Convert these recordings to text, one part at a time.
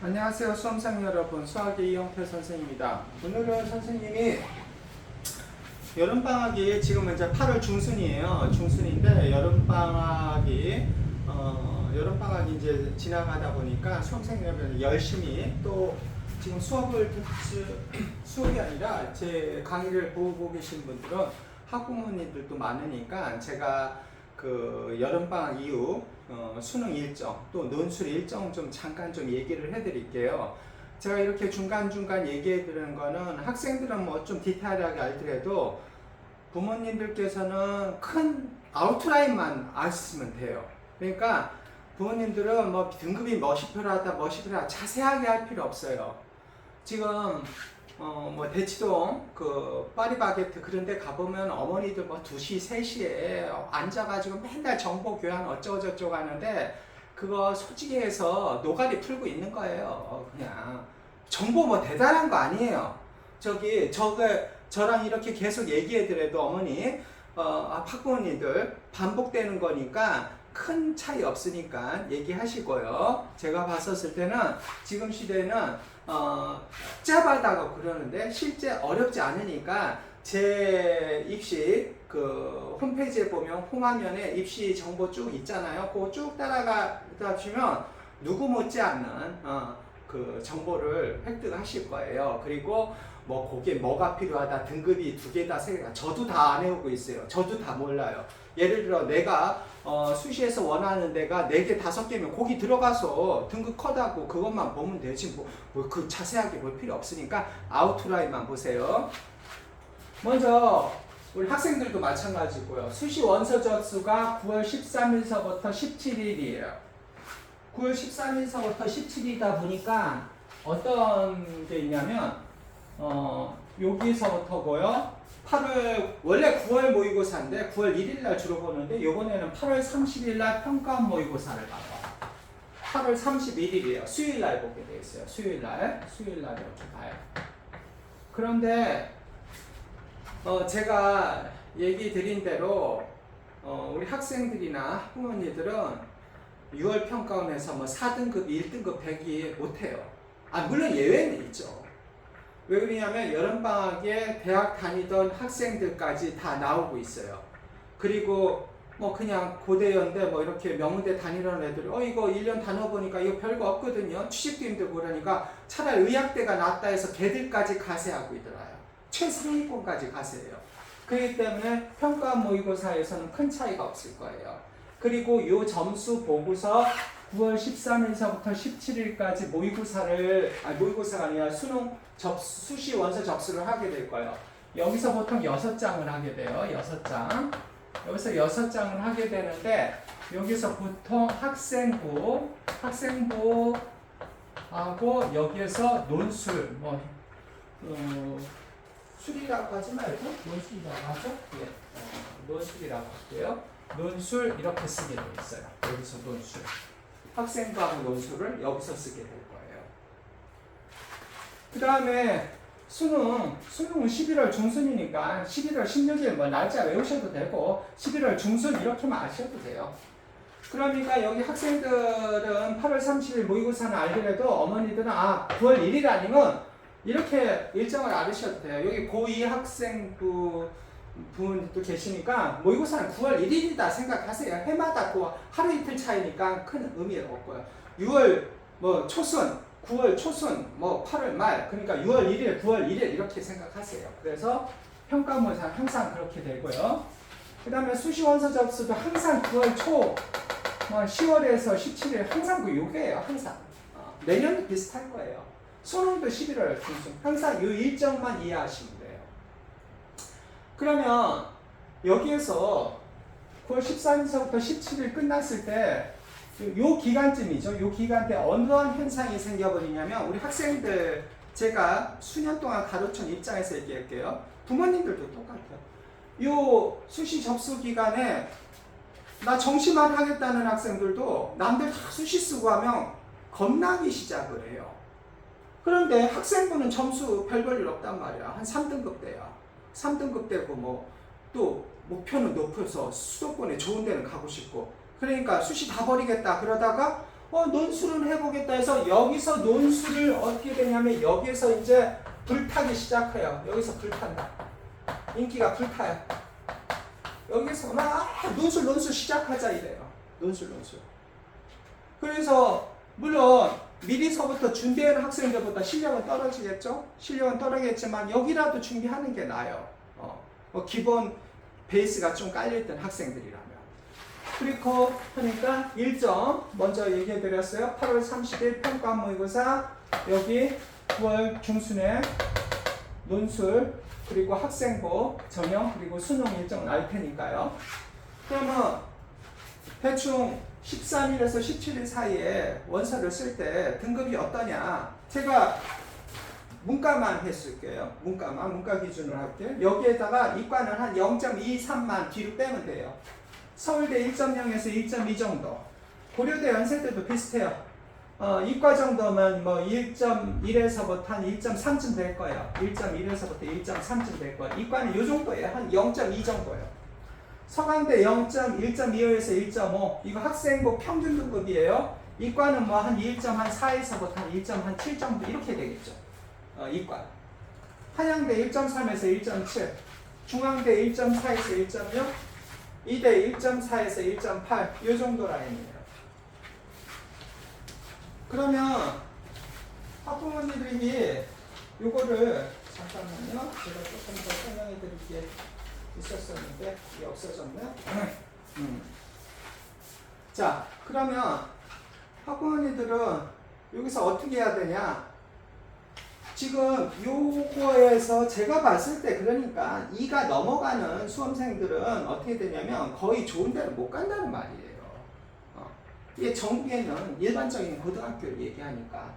안녕하세요. 수험생 여러분, 수학의 이영태 선생님입니다. 오늘은 선생님이 여름방학이 지금 이제 8월 중순이에요. 중순인데 여름방학이 이제 지나가다 보니까 수험생 여러분 열심히 또 지금 수업이 아니라 제 강의를 보고 계신 분들은 학부모님들도 많으니까 제가 그 여름방학 이후 수능 일정 또 논술 일정 좀 잠깐 좀 얘기를 해드릴게요. 제가 이렇게 중간중간 얘기해 드리는 거는 학생들은 뭐 좀 디테일하게 알더라도 부모님들께서는 큰 아웃라인만 아시면 돼요. 그러니까 부모님들은 뭐 등급이 뭐시표라다 자세하게 할 필요 없어요. 지금 뭐 대치동 그 파리바게트 그런 데 가보면 어머니들 뭐 2시 3시에 앉아가지고 맨날 정보 교환 어쩌고저쩌고 하는데 그거 솔직히 해서 노가리 풀고 있는 거예요. 그냥 정보 뭐 대단한 거 아니에요. 저랑 이렇게 계속 얘기해드려도 어머니 학부모님들 반복되는 거니까 큰 차이 없으니까 얘기하시고요. 제가 봤었을 때는 지금 시대는 복잡하다고 그러는데 실제 어렵지 않으니까 제 입시 그 홈페이지에 보면 홈화면에 입시 정보 쭉 있잖아요. 그거 쭉 따라가다 보시면 누구 못지않는 그 정보를 획득하실 거예요. 그리고 뭐 거기에 뭐가 필요하다, 등급이 2개다, 3개다, 저도 다 안 해오고 있어요. 저도 다 몰라요. 예를 들어 내가 수시에서 원하는 데가 4개, 5개면 거기 들어가서 등급 컷하고 그것만 보면 되지 뭐 그 자세하게 볼 필요 없으니까 아웃라인만 보세요. 먼저 우리 학생들도 마찬가지고요. 수시 원서 접수가 9월 13일서부터 17일이에요. 9월 13일서부터 17일이다 보니까 어떤 게 있냐면 여기서부터고요. 8월 원래 9월 모의고사인데 9월 1일 날 주로 보는데 이번에는 8월 30일 날 평가원 모의고사를 봐요. 8월 31일이에요. 수요일 날 보게 돼 있어요. 수요일 날 이렇게 봐요. 그런데 제가 얘기 드린 대로 우리 학생들이나 학부모님들은 6월 평가원에서 뭐 4등급, 1등급 되기 못해요. 물론 예외는 있죠. 왜 그러냐면 여름방학에 대학 다니던 학생들까지 다 나오고 있어요. 그리고 뭐 그냥 고대연대 뭐 이렇게 명문대 다니는 애들이 이거 1년 다녀보니까 이거 별거 없거든요. 취직도 힘들고 그러니까 차라리 의학대가 낫다 해서 걔들까지 가세하고 있더라요. 최상위권까지 가세해요. 그렇기 때문에 평가 모의고사에서는 큰 차이가 없을 거예요. 그리고 요 점수 보고서 9월 13일서부터 17일까지 모의고사가 아니라 수시 원서 접수를 하게 될 거예요. 여기서 보통 6장을 하게 돼요. 6장. 여기서 6장을 하게 되는데 여기서 보통 학생부하고 여기에서 논술 술이라고 하지 말고 논술이라고 하죠? 예. 논술이라고 할게요. 논술 이렇게 쓰게 되어 있어요. 여기서 논술. 학생부하고 논술을 여기서 쓰게 될 거예요. 그 다음에 수능은 11월 중순이니까 11월 16일 뭐 날짜 외우셔도 되고 11월 중순 이렇게만 아셔도 돼요. 그러니까 여기 학생들은 8월 30일 모의고사는 알더라도 어머니들은 9월 1일 아니면 이렇게 일정을 알으셔도 돼요. 여기 고2 학생부 분도 계시니까 모의고사는 9월 1일이다 생각하세요. 해마다 그 하루 이틀 차이니까 큰 의미가 없고요. 6월 뭐 초순, 9월 초순, 뭐 8월 말, 그러니까 6월 1일, 9월 1일 이렇게 생각하세요. 그래서 평가모사 항상 그렇게 되고요. 그 다음에 수시 원서 접수도 항상 9월 초, 10월에서 17일 항상 요게예요. 항상 내년도 비슷할 거예요. 수능도 11월 중순 항상 이 일정만 이해하시면 돼요. 그러면 여기에서 9월 13일서부터 17일 끝났을 때 요 기간쯤이죠. 요 기간 때 어떠한 현상이 생겨버리냐면 우리 학생들 제가 수년 동안 가르친 입장에서 얘기할게요. 부모님들도 똑같아요. 요 수시 접수 기간에 나 정시만 하겠다는 학생들도 남들 다 수시 쓰고 하면 겁나기 시작을 해요. 그런데 학생부는 점수 별 볼 일 없단 말이야. 한 3등급 돼야. 3등급 되고 뭐 또 목표는 높여서 수도권에 좋은 데는 가고 싶고 그러니까 수시 다 버리겠다 그러다가 논술은 해보겠다 해서 여기서 논술을 어떻게 되냐면 여기에서 이제 불타기 시작해요. 여기서 불탄다. 인기가 불타요. 여기서 막 논술 시작하자 이래요. 논술. 그래서 물론 미리서부터 준비하는 학생들보다 실력은 떨어지겠죠? 실력은 떨어지겠지만 여기라도 준비하는 게 나아요. 기본 베이스가 좀 깔려있던 학생들이라면. 그리고 하니까 일정 먼저 얘기해드렸어요. 8월 30일 평가 모의고사, 여기 9월 중순에 논술, 그리고 학생부, 전형, 그리고 수능 일정 날 테니까요. 그러면 대충 13일에서 17일 사이에 원서를 쓸 때 등급이 어떠냐? 제가 문과만 했을게요. 문과 기준으로 할게요. 여기에다가 이과는 한 0.23만 뒤로 빼면 돼요. 서울대 1.0에서 1.2 정도. 고려대 연세대도 비슷해요. 이과 정도면 뭐 1.1에서부터 한 1.3쯤 될 거예요. 1.1에서부터 1.3쯤 될 거예요. 이과는 이 정도예요. 한 0.2 정도예요. 서강대 1.25에서 1.5. 이거 학생부 평균 등급이에요. 이과는 뭐 한 1.4에서부터 한 1.7 정도 이렇게 되겠죠. 이과. 한양대 1.3에서 1.7. 중앙대 1.4에서 1.6. 이대 1.4에서 1.8. 이 정도 라인이에요. 그러면 학부모님들이 요거를 잠깐만요. 제가 조금 더 설명해 드릴 게 있었었는데 이게 없어졌네요. 자, 그러면 학부모님들은 여기서 어떻게 해야 되냐? 지금 요거에서 제가 봤을 때 그러니까 2가 넘어가는 수험생들은 어떻게 되냐면 거의 좋은 데를 못 간다는 말이에요. 이게 정부에는 일반적인 고등학교를 얘기하니까.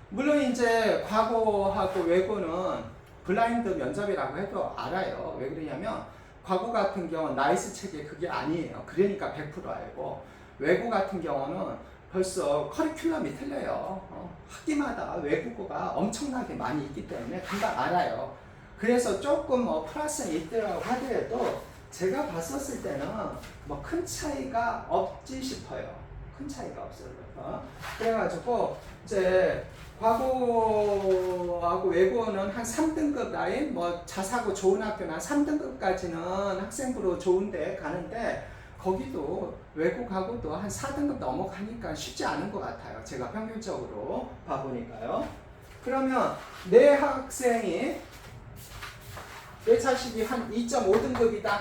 물론 이제 과거하고 외고는 블라인드 면접이라고 해도 알아요. 왜 그러냐면 과거 같은 경우는 나이스 체계 그게 아니에요. 그러니까 100% 알고, 외고 같은 경우는 벌써 커리큘럼이 틀려요. 학기마다 외국어가 엄청나게 많이 있기 때문에 금방 알아요. 그래서 조금 플러스는 있더라고 하더라도 제가 봤었을 때는 뭐 큰 차이가 없지 싶어요. 큰 차이가 없어요. 그래가지고 이제 과거하고 외고는 한 3등급 라인, 뭐 자사고 좋은 학교는 한 3등급까지는 학생부로 좋은데 가는데 거기도 외국하고도 한 4등급 넘어가니까 쉽지 않은 것 같아요. 제가 평균적으로 봐보니까요. 그러면 내 학생이 내 자식이 한 2.5등급이다.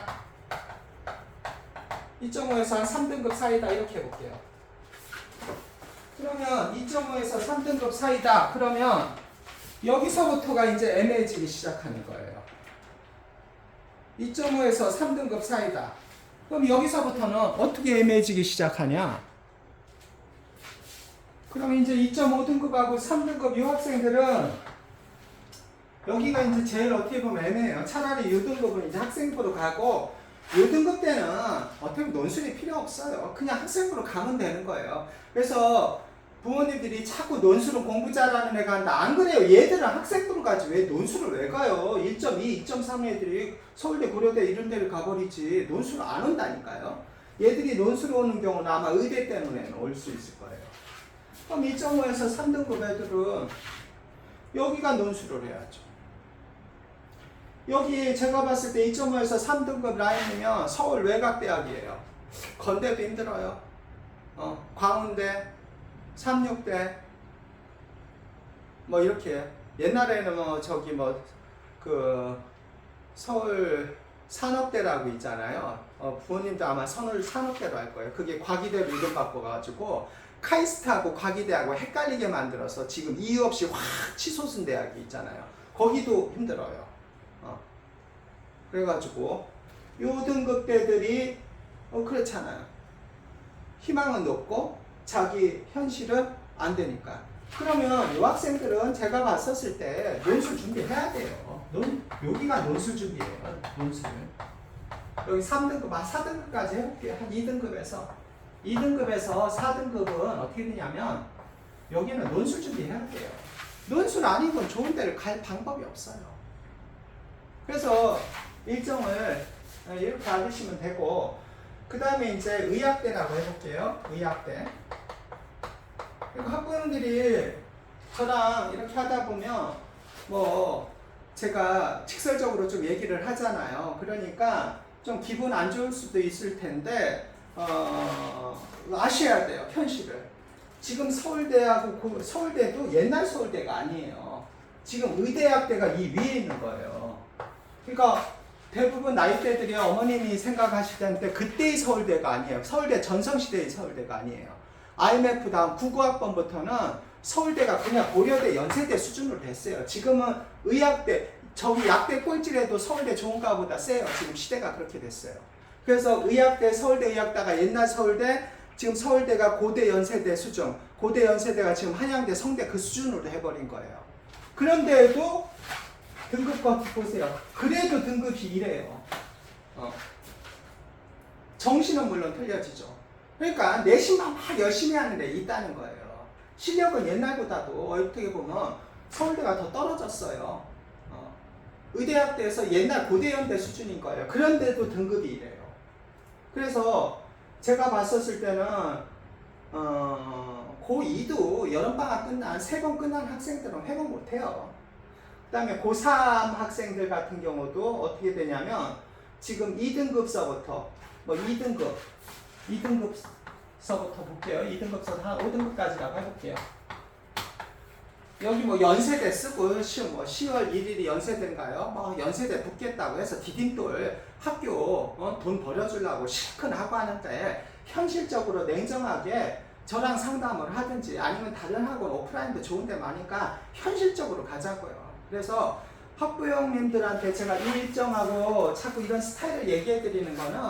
2.5에서 한 3등급 사이다. 이렇게 해볼게요. 그러면 2.5에서 3등급 사이다. 그러면 여기서부터가 이제 애매해지기 시작하는 거예요. 2.5에서 3등급 사이다. 그럼 여기서부터는 어떻게 애매해지기 시작하냐? 그럼 이제 2.5등급하고 3등급 이 학생들은 여기가 이제 제일 어떻게 보면 애매해요. 차라리 이 등급은 이제 학생부로 가고 이 등급 때는 어떻게 보면 논술이 필요 없어요. 그냥 학생부로 가면 되는 거예요. 그래서 부모님들이 자꾸 논술은 공부 잘하는 애가 한다. 안 그래요. 얘들은 학생부로 가지 왜 논술을 왜 가요? 1.2, 2.3 애들이 서울대, 고려대 이런 데를 가버리지 논술을 안 온다니까요. 얘들이 논술 오는 경우는 아마 의대 때문에 올 수 있을 거예요. 그럼 1.5에서 3등급 애들은 여기가 논술을 해야죠. 여기 제가 봤을 때 2.5에서 3등급 라인이면 서울 외곽대학이에요. 건대도 힘들어요. 광운대, 삼육대, 뭐 이렇게. 옛날에는 뭐 저기 뭐 그 서울 산업대라고 있잖아요. 부모님도 아마 서울 산업대로 할 거예요. 그게 과기대로 이름 바꿔가지고 카이스트하고 과기대하고 헷갈리게 만들어서 지금 이유 없이 확 치솟은 대학이 있잖아요. 거기도 힘들어요. 그래가지고 요 등급대들이 그렇잖아요. 희망은 높고 자기 현실은 안 되니까. 그러면 이 학생들은 제가 봤었을 때 논술 준비해야 돼요. 여기가 논술 준비예요. 논술. 여기 3등급, 4등급까지 해볼게요. 한 2등급에서 4등급은 어떻게 되냐면 여기는 논술 준비해야 돼요. 논술 아니면 좋은 데를 갈 방법이 없어요. 그래서 일정을 이렇게 알으시면 되고, 그 다음에 이제 의학대라고 해볼게요. 의학대. 그러니까 학부형들이 저랑 이렇게 하다 보면 뭐 제가 직설적으로 좀 얘기를 하잖아요. 그러니까 좀 기분 안 좋을 수도 있을 텐데 아셔야 돼요. 현실을. 지금 서울대하고 서울대도 옛날 서울대가 아니에요. 지금 의대학대가 이 위에 있는 거예요. 그러니까 대부분 나이대들이 어머님이 생각하실 때 그때의 서울대가 아니에요. 서울대 전성시대의 서울대가 아니에요. IMF 다음 99학번부터는 서울대가 그냥 고려대, 연세대 수준으로 됐어요. 지금은 의학대, 저기 약대 꼴찌라도 서울대 좋은가 보다 세요. 지금 시대가 그렇게 됐어요. 그래서 의학대, 서울대 의학대가 옛날 서울대, 지금 서울대가 고대, 연세대 수준, 고대, 연세대가 지금 한양대, 성대 그 수준으로 해버린 거예요. 그런데도 등급과 보세요. 그래도 등급이 이래요. 정신은 물론 틀려지죠. 그러니까 내신만 막 열심히 하는 애 있다는 거예요. 실력은 옛날보다도 어떻게 보면 서울대가 더 떨어졌어요. 의대학대에서 옛날 고대연대 수준인 거예요. 그런데도 등급이 이래요. 그래서 제가 봤었을 때는 고2도 여름방학 끝난 3번 끝난 학생들은 회복 못해요. 그 다음에 고3 학생들 같은 경우도 어떻게 되냐면 지금 2등급서부터 뭐 2등급서부터 볼게요. 2등급서부터 한 5등급까지라고 해볼게요. 여기 뭐 연세대 쓰고 뭐 10월 1일이 연세대인가요? 뭐 연세대 붙겠다고 해서 디딤돌 학교 돈 벌어주려고 실컷 하고 하는데 현실적으로 냉정하게 저랑 상담을 하든지 아니면 다른 학원 오프라인도 좋은 데 많으니까 현실적으로 가자고요. 그래서 학부형님들한테 제가 일정하고 자꾸 이런 스타일을 얘기해 드리는 거는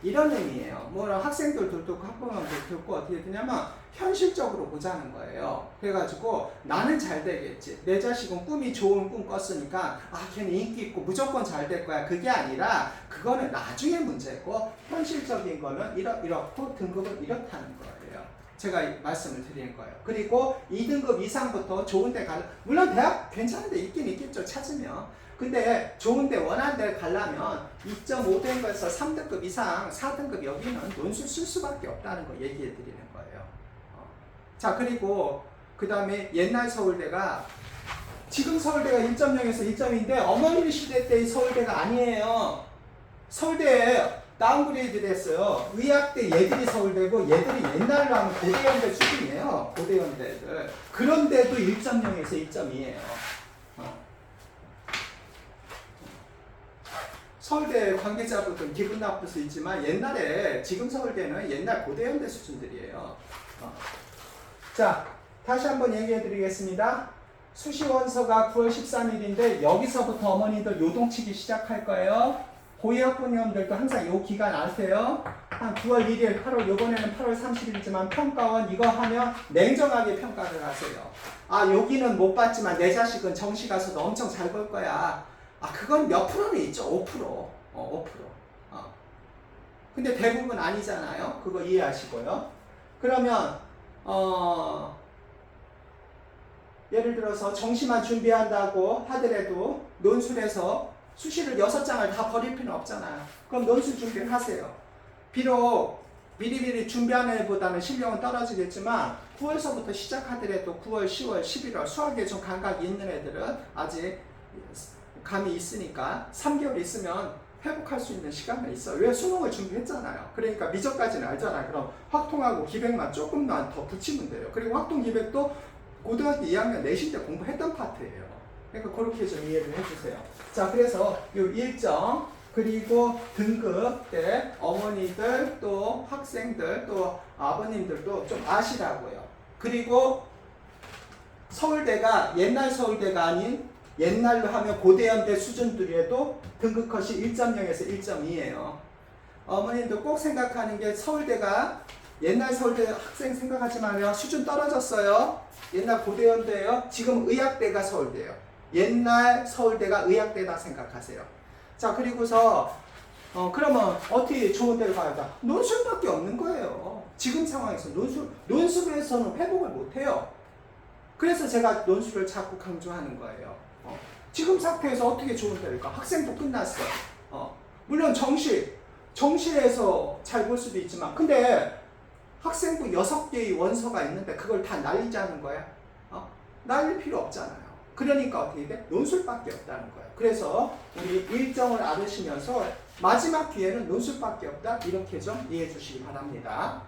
이런 의미예요. 뭐 학생들도 듣고 학부형들 듣고 어떻게 되냐면 현실적으로 보자는 거예요. 그래가지고 나는 잘 되겠지. 내 자식은 꿈이 좋은 꿈 꿨으니까 걔는 인기 있고 무조건 잘 될 거야. 그게 아니라 그거는 나중에 문제고 현실적인 거는 이렇고 등급은 이렇다는 거예요. 제가 말씀을 드리는 거예요. 그리고 2등급 이상부터 좋은 데 물론 대학 괜찮은 데 있긴 있겠죠. 찾으면. 근데 좋은 데 원하는 데를 가려면 2.5 된 거에서 3등급 이상 4등급 여기는 논술 쓸 수밖에 없다는 거 얘기해 드리는 거예요. 자, 그리고 그 다음에 옛날 서울대가 지금 서울대가 1.0에서 1.2인데 어머니 시대 때의 서울대가 아니에요. 서울대에 다운그레이드 됐어요. 의학대 얘들이 서울대고 얘들이 옛날로 하면 고대연대 수준이에요. 고대연대들. 그런데도 1.0에서 1.2예요. 서울대 관계자분들 기분 나쁠 수 있지만 옛날에 지금 서울대는 옛날 고대연대 수준들이에요. 자, 다시 한번 얘기해 드리겠습니다. 수시원서가 9월 13일인데 여기서부터 어머니들 요동치기 시작할 거예요. 고위학부형들도 항상 요 기간 아세요? 한 9월 1일, 8월, 요번에는 8월 30일이지만 평가원 이거 하면 냉정하게 평가를 하세요. 여기는 못 봤지만 내 자식은 정시 가서도 엄청 잘 볼 거야. 그건 몇 프로는 있죠. 5%. 5%. 근데 대부분 아니잖아요. 그거 이해하시고요. 그러면 예를 들어서 정시만 준비한다고 하더라도 논술에서 수시를 6장을 다 버릴 필요는 없잖아요. 그럼 논술 준비를 하세요. 비록 미리미리 준비하는 애보다는 실력은 떨어지겠지만 9월서부터 시작하더라도 9월, 10월, 11월 수학에 좀 감각이 있는 애들은 아직 감이 있으니까 3개월 있으면 회복할 수 있는 시간이 있어요. 왜? 수능을 준비했잖아요. 그러니까 미적까지는 알잖아요. 그럼 확통하고 기백만 조금만 더 붙이면 돼요. 그리고 확통 기백도 고등학교 2학년 내신 때 공부했던 파트예요. 그러니까 그렇게 좀 이해를 해주세요. 자, 그래서 요 일정 그리고 등급 때 어머니들 또 학생들 또 아버님들도 좀 아시라고요. 그리고 서울대가 옛날 서울대가 아닌 옛날로 하면 고대연대 수준들에도 등급 컷이 1.0에서 1.2예요. 어머님도 꼭 생각하는 게 서울대가 옛날 서울대 학생 생각하지 마요. 수준 떨어졌어요. 옛날 고대연대예요. 지금 의학대가 서울대예요. 옛날 서울대가 의학대다 생각하세요. 자, 그리고서 그러면 어떻게 좋은 데를 가야 돼? 논술밖에 없는 거예요. 지금 상황에서 논술에서는 회복을 못해요. 그래서 제가 논술을 자꾸 강조하는 거예요. 지금 상태에서 어떻게 좋은 데를 가? 학생도 끝났어. 물론 정시에서 잘 볼 수도 있지만 근데 학생부 6개의 원서가 있는데 그걸 다 날리자는 거야? 날릴 필요 없잖아요. 그러니까 어떻게 돼? 논술밖에 없다는 거예요. 그래서 우리 일정을 알으시면서 마지막 기회는 논술밖에 없다. 이렇게 좀 이해해 주시기 바랍니다.